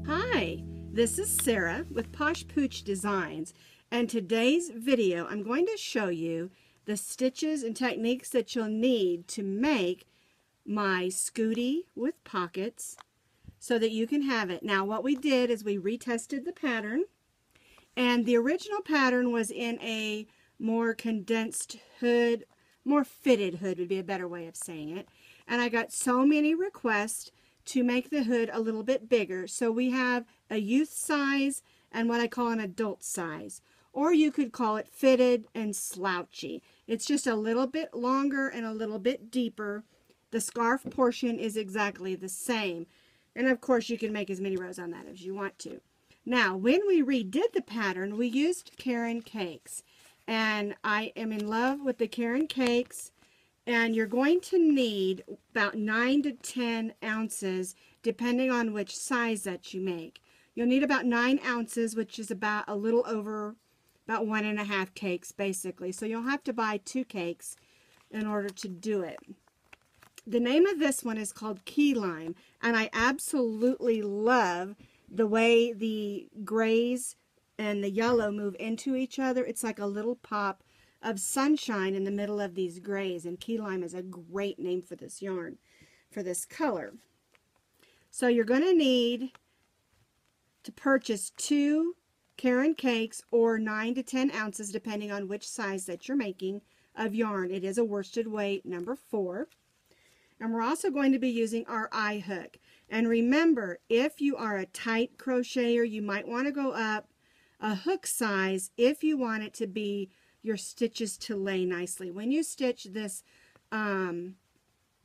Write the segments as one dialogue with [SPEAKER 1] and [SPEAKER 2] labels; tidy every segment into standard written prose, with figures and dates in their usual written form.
[SPEAKER 1] Hi, this is Sarah with Posh Pooch Designs, and today's video I'm going to show you the stitches and techniques that you'll need to make my Scoodie with pockets so that you can have it. Now what we did is we retested the pattern, and the original pattern was in a more condensed hood, more fitted hood would be a better way of saying it, and I got so many requests to make the hood a little bit bigger. So we have a youth size and what I call an adult size. Or you could call it fitted and slouchy. It's just a little bit longer and a little bit deeper. The scarf portion is exactly the same. And of course you can make as many rows on that as you want to. Now when we redid the pattern, we used Caron cakes. And I am in love with the Caron cakes. And you're going to need about 9 to 10 ounces depending on which size that you make. You'll need about 9 ounces, which is about a little over about 1.5 cakes basically. So you'll have to buy 2 cakes in order to do it. The name of this one is called Key Lime, and I absolutely love the way the grays and the yellow move into each other. It's like a little pop of sunshine in the middle of these grays, and Key Lime is a great name for this yarn, for this color. So you're going to need to purchase 2 Caron cakes or 9 to 10 ounces depending on which size that you're making of yarn. It is a worsted weight number 4. And we're also going to be using our eye hook. And remember, if you are a tight crocheter, you might want to go up a hook size if you want it to be your stitches to lay nicely. When you stitch this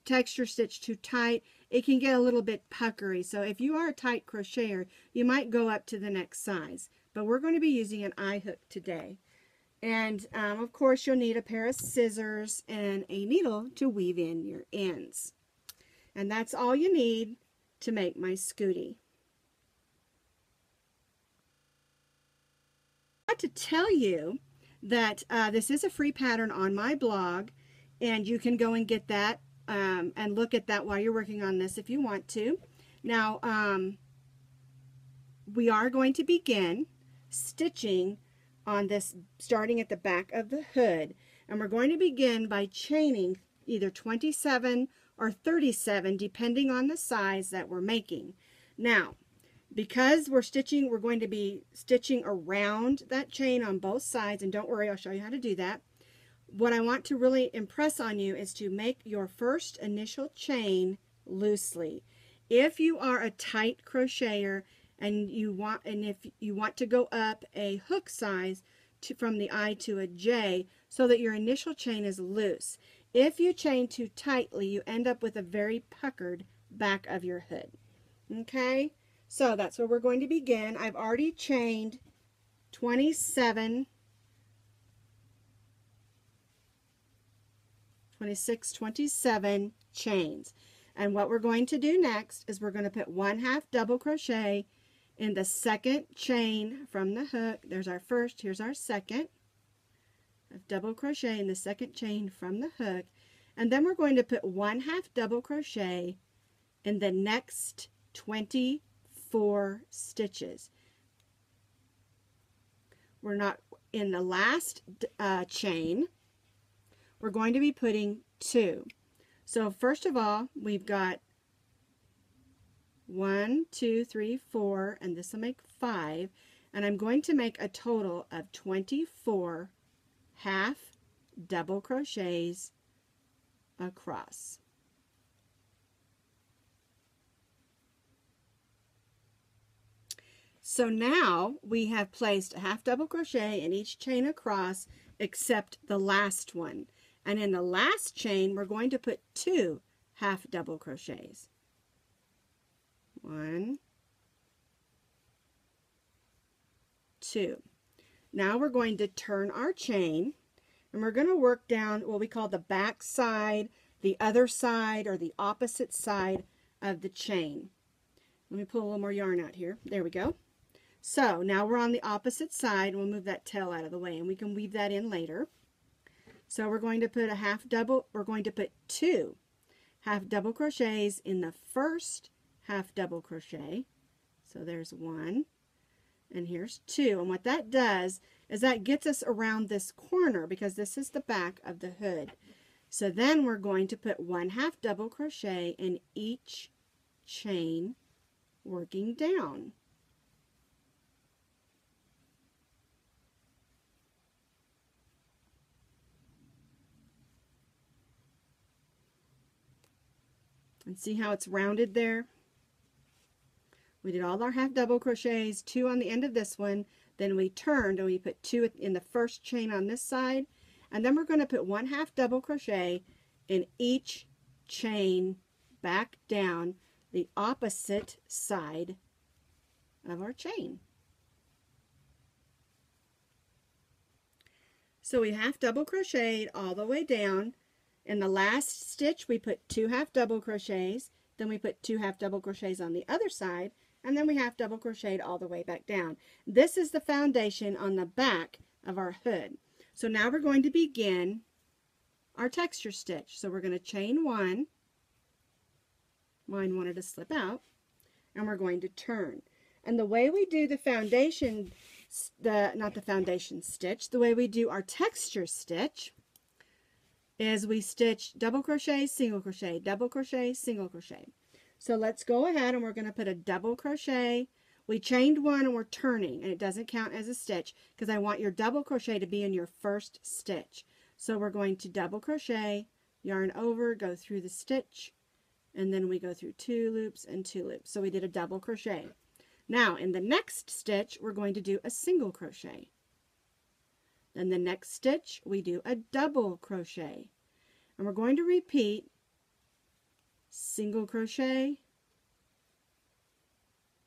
[SPEAKER 1] texture stitch too tight, it can get a little bit puckery. So if you are a tight crocheter, you might go up to the next size. But we're going to be using an eye hook today. And of course you'll need a pair of scissors and a needle to weave in your ends. And that's all you need to make my Scoodie. I want to tell you that this is a free pattern on my blog, and you can go and get that and look at that while you're working on this if you want to. Now we are going to begin stitching on this starting at the back of the hood, and we're going to begin by chaining either 27 or 37 depending on the size that we're making. Now because we're going to be stitching around that chain on both sides, and don't worry, I'll show you how to do that. What I want to really impress on you is to make your first initial chain loosely. If you are a tight crocheter and if you want to go up a hook size from the I to a J so that your initial chain is loose. If you chain too tightly, you end up with a very puckered back of your hood. Okay? So that's where we're going to begin. I've already chained 26, 27 chains. And what we're going to do next is we're going to put 1/2 double crochet in the second chain from the hook. There's our first, here's our second. Double crochet in the second chain from the hook. And then we're going to put 1/2 double crochet in the next 24 stitches. We're not in the last chain. We're going to be putting 2. So first of all, we've got 1, 2, 3, 4, and this will make 5, and I'm going to make a total of 24 half double crochets across. So now we have placed a half double crochet in each chain across except the last one. And in the last chain, we're going to put 2 half double crochets. 1, 2. Now we're going to turn our chain, and we're going to work down what we call the back side, the other side, or the opposite side of the chain. Let me pull a little more yarn out here. There we go. So now we're on the opposite side. We'll move that tail out of the way, and we can weave that in later. So we're going to put we're going to put 2 half double crochets in the first half double crochet. So there's 1 and here's 2, and what that does is that gets us around this corner because this is the back of the hood. So then we're going to put 1 half double crochet in each chain working down. And see how it's rounded there? We did all our half double crochets, 2 on the end of this one, then we turned and we put 2 in the first chain on this side, and then we're going to put 1 half double crochet in each chain back down the opposite side of our chain. So we half double crocheted all the way down. In the last stitch we put 2 half double crochets, then we put 2 half double crochets on the other side, and then we half double crocheted all the way back down. This is the foundation on the back of our hood. So now we're going to begin our texture stitch. So we're going to chain 1. Mine wanted to slip out. And we're going to turn. And the way we do the foundation, not the foundation stitch, the way we do our texture stitch is we stitch double crochet, single crochet, double crochet, single crochet. So let's go ahead and we're going to put a double crochet. We chained 1 and we're turning, and it doesn't count as a stitch because I want your double crochet to be in your first stitch. So we're going to double crochet, yarn over, go through the stitch, and then we go through 2 loops and 2 loops. So we did a double crochet. Now in the next stitch we're going to do a single crochet. Then the next stitch we do a double crochet, and we're going to repeat single crochet,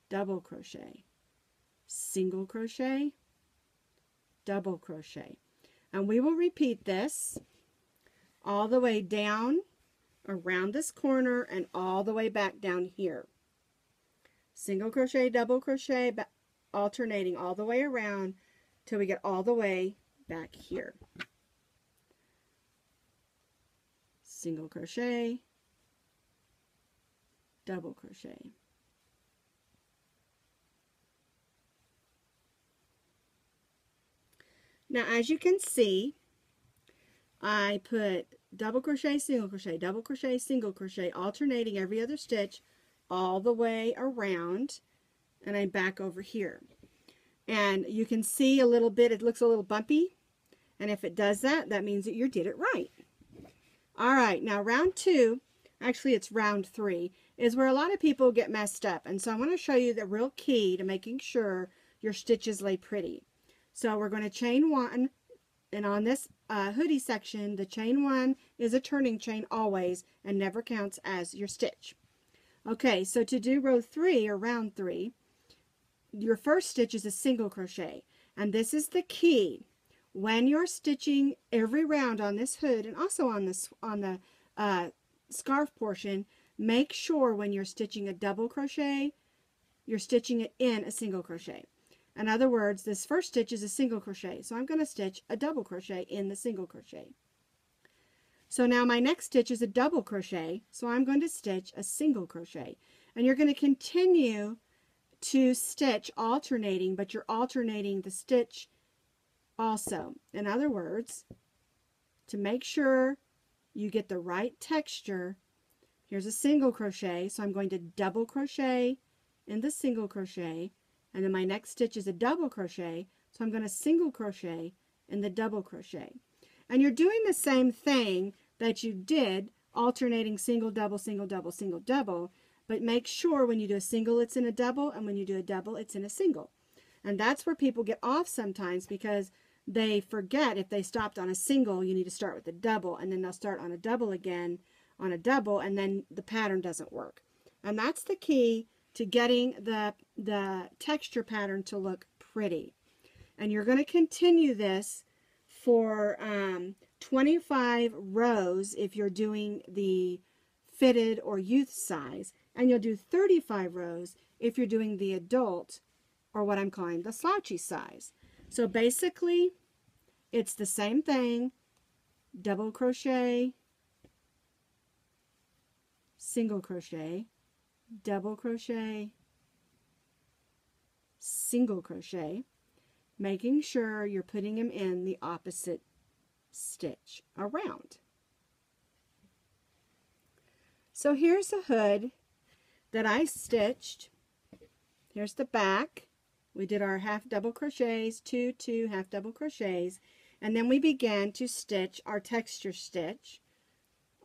[SPEAKER 1] double crochet, single crochet, double crochet, and we will repeat this all the way down around this corner and all the way back down here. Single crochet, double crochet, alternating all the way around till we get all the way back here. Single crochet, double crochet. Now as you can see, I put double crochet, single crochet, double crochet, single crochet, alternating every other stitch all the way around, and I'm back over here. And you can see a little bit, it looks a little bumpy, and if it does that, that means that you did it right. Alright, now round 2, actually it's round 3, is where a lot of people get messed up. And so I want to show you the real key to making sure your stitches lay pretty. So we're going to chain 1, and on this hoodie section, the chain 1 is a turning chain always and never counts as your stitch. Okay, so to do row 3 or round 3, your first stitch is a single crochet, and this is the key. When you're stitching every round on this hood and also on the scarf portion, make sure when you're stitching a double crochet, you're stitching it in a single crochet. In other words, this first stitch is a single crochet, so I'm going to stitch a double crochet in the single crochet. So now my next stitch is a double crochet, so I'm going to stitch a single crochet. And you're going to continue to stitch alternating, but you're alternating the stitch also. In other words, to make sure you get the right texture, here's a single crochet, so I'm going to double crochet in the single crochet, and then my next stitch is a double crochet, so I'm going to single crochet in the double crochet. And you're doing the same thing that you did, alternating single, double, single, double, single, double, but make sure when you do a single it's in a double, and when you do a double it's in a single. And that's where people get off sometimes, because they forget if they stopped on a single, you need to start with a double, and then they'll start on a double again on a double, and then the pattern doesn't work. And that's the key to getting the texture pattern to look pretty. And you're going to continue this for 25 rows if you're doing the fitted or youth size, and you'll do 35 rows if you're doing the adult, or what I'm calling the slouchy size. So basically it's the same thing: double crochet, single crochet, double crochet, single crochet, making sure you're putting them in the opposite stitch around. So here's the hood that I stitched. Here's the back. We did our half double crochets, two half double crochets, and then we began to stitch our texture stitch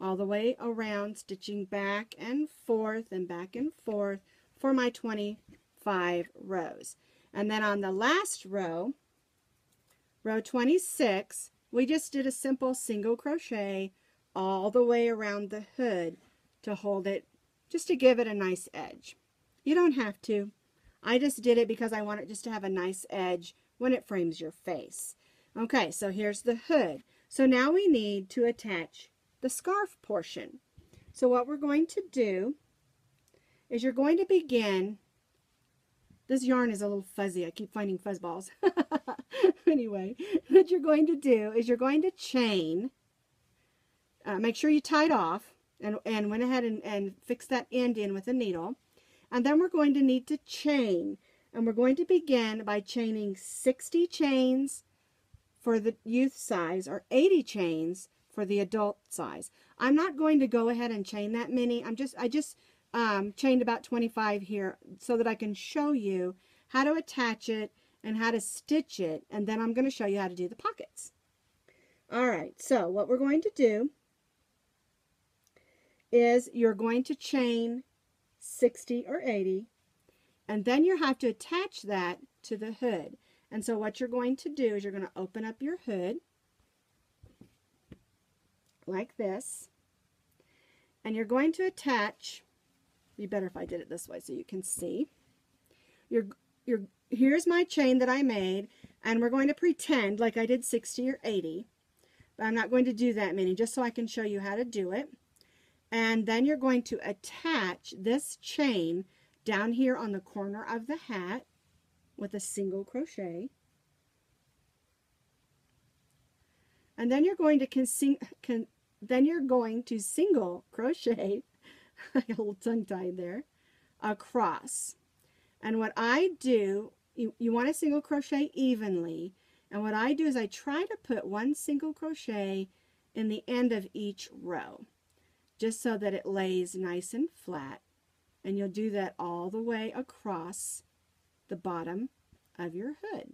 [SPEAKER 1] all the way around, stitching back and forth for my 25 rows. And then on the last row, row 26, we just did a simple single crochet all the way around the hood to hold it, just to give it a nice edge. You don't have to. I just did it because I want it just to have a nice edge when it frames your face. Okay, so here's the hood. So now we need to attach the scarf portion. So what we're going to do is you're going to begin, this yarn is a little fuzzy, I keep finding fuzz balls. Anyway, what you're going to do is you're going to chain, make sure you tie it off, and went ahead and fixed that end in with a needle. And then we're going to need to chain, and we're going to begin by chaining 60 chains for the youth size or 80 chains for the adult size. I'm not going to go ahead and chain that many. I just chained about 25 here so that I can show you how to attach it and how to stitch it, and then I'm going to show you how to do the pockets. Alright, so what we're going to do is you're going to chain 60 or 80, and then you have to attach that to the hood. And so what you're going to do is you're going to open up your hood like this, and you're going to attach, be better if I did it this way so you can see. Here's my chain that I made, and we're going to pretend like I did 60 or 80, but I'm not going to do that many, just so I can show you how to do it. And then you're going to attach this chain down here on the corner of the hat with a single crochet. And then you're going to single crochet, I got a little tongue-tied there, across. And what I do, you want to single crochet evenly, and what I do is I try to put one single crochet in the end of each row, just so that it lays nice and flat, and you'll do that all the way across the bottom of your hood.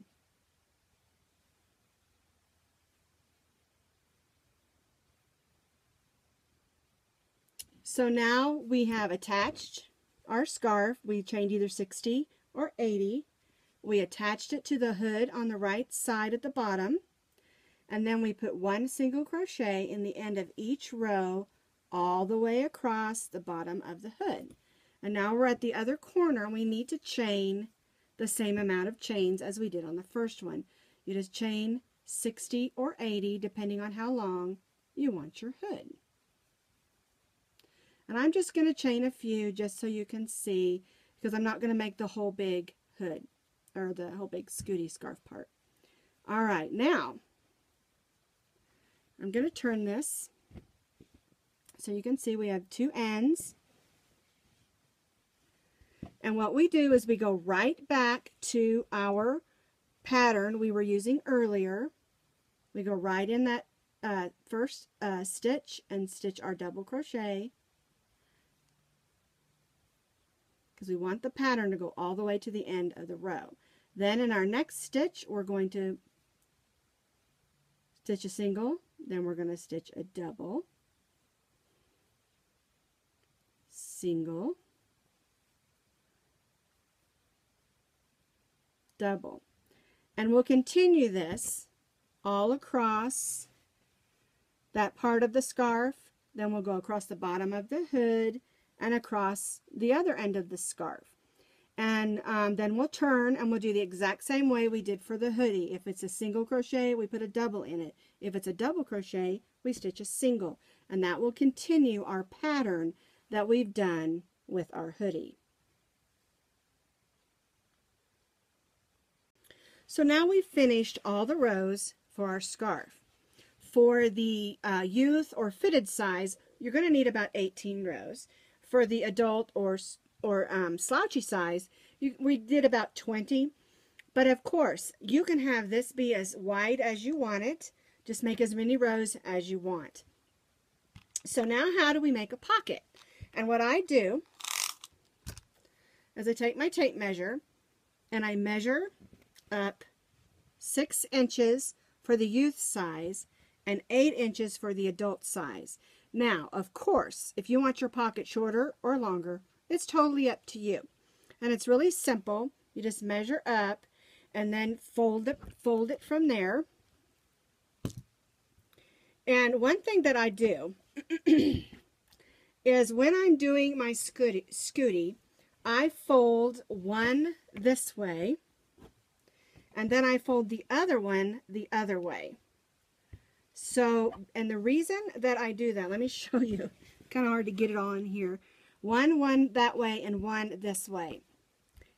[SPEAKER 1] So now we have attached our scarf. We chained either 60 or 80. We attached it to the hood on the right side at the bottom, and then we put one single crochet in the end of each row all the way across the bottom of the hood. And now we're at the other corner, and we need to chain the same amount of chains as we did on the first one. You just chain 60 or 80 depending on how long you want your hood. And I'm just going to chain a few just so you can see, because I'm not going to make the whole big hood or the whole big Scoodie scarf part. Alright, now I'm going to turn this so you can see we have two ends. And what we do is we go right back to our pattern we were using earlier. We go right in that first stitch and stitch our double crochet, because we want the pattern to go all the way to the end of the row. Then in our next stitch, we're going to stitch a single, then we're going to stitch a double, single, double. And we'll continue this all across that part of the scarf. Then we'll go across the bottom of the hood and across the other end of the scarf. And then we'll turn and we'll do the exact same way we did for the hoodie. If it's a single crochet, we put a double in it. If it's a double crochet, we stitch a single. And that will continue our pattern that we've done with our hoodie. So now we've finished all the rows for our scarf. For the youth or fitted size, you're going to need about 18 rows. for the adult or slouchy size, we did about 20. But of course, you can have this be as wide as you want it. Just make as many rows as you want. So now how do we make a pocket? And what I do is I take my tape measure and I measure up 6 inches for the youth size and 8 inches for the adult size. Now, of course, if you want your pocket shorter or longer, it's totally up to you. And it's really simple. You just measure up and then fold it from there. And one thing that I do is when I'm doing my Scoodie, I fold one this way, and then I fold the other one the other way. So, and the reason that I do that, let me show you. Kind of hard to get it all in here. One that way and one this way.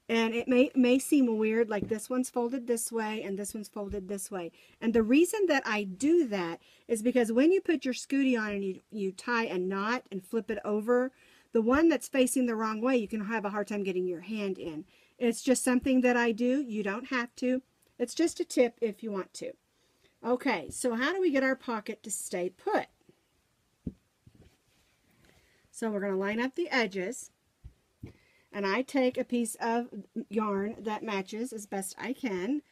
[SPEAKER 1] And it may seem weird, like this one's folded this way and this one's folded this way. And the reason that I do that is because when you put your Scoodie on and you tie a knot and flip it over, the one that's facing the wrong way, you can have a hard time getting your hand in. It's just something that I do. You don't have to. It's just a tip if you want to. Okay, so how do we get our pocket to stay put? So we're going to line up the edges. And I take a piece of yarn that matches as best I can.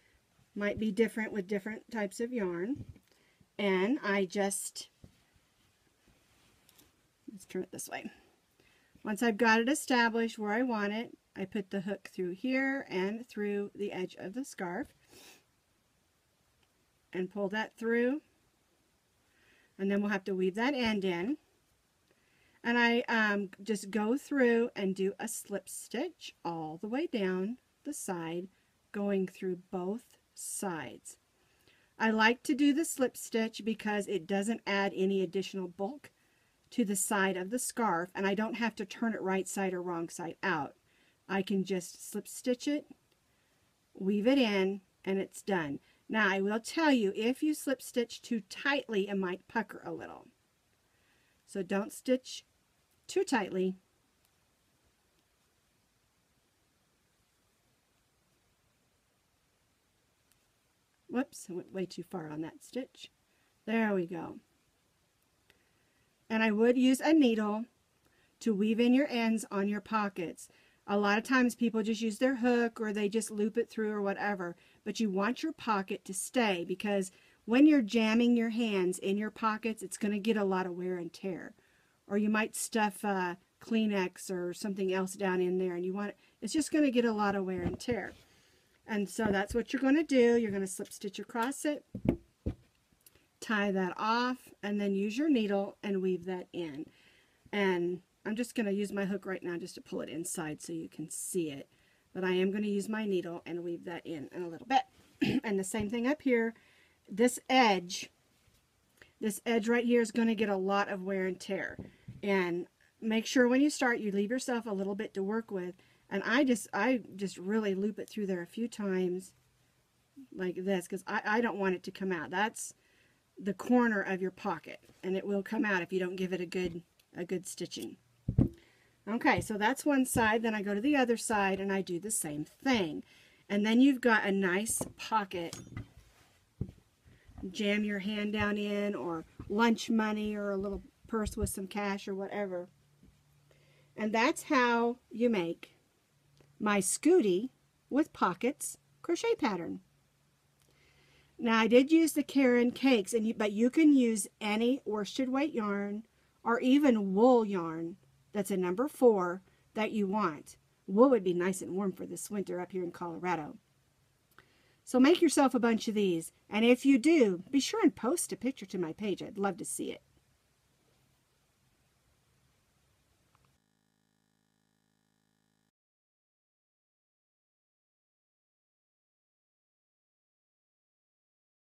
[SPEAKER 1] Might be different with different types of yarn. And I just, let's turn it this way. Once I've got it established where I want it, I put the hook through here and through the edge of the scarf. And pull that through. And then we'll have to weave that end in. And I just go through and do a slip stitch all the way down the side, going through both sides. I like to do the slip stitch because it doesn't add any additional bulk to the side of the scarf, and I don't have to turn it right side or wrong side out. I can just slip stitch it, weave it in, and it's done. Now I will tell you, if you slip stitch too tightly, it might pucker a little. So don't stitch too tightly. Whoops, I went way too far on that stitch. There we go. And I would use a needle to weave in your ends on your pockets. A lot of times people just use their hook or they just loop it through or whatever. But you want your pocket to stay, because when you're jamming your hands in your pockets, it's going to get a lot of wear and tear. Or you might stuff Kleenex or something else down in there, and you want it's just going to get a lot of wear and tear. And so that's what you're going to do. You're going to slip stitch across it, tie that off, and then use your needle and weave that in. And I'm just going to use my hook right now just to pull it inside so you can see it. But I am going to use my needle and weave that in a little bit. And the same thing up here. This edge right here is going to get a lot of wear and tear. And make sure when you start, you leave yourself a little bit to work with. And I just really loop it through there a few times like this, because I don't want it to come out. That's the corner of your pocket, and it will come out if you don't give it a good stitching. Okay, so that's one side. Then I go to the other side and I do the same thing. And then you've got a nice pocket. Jam your hand down in, or lunch money, or a little purse with some cash or whatever. And that's how you make my Scoodie with pockets crochet pattern. Now I did use the Karen Cakes, but you can use any worsted weight yarn or even wool yarn that's a number 4 that you want. Wool would be nice and warm for this winter up here in Colorado. So make yourself a bunch of these, and if you do, be sure and post a picture to my page. I'd love to see it.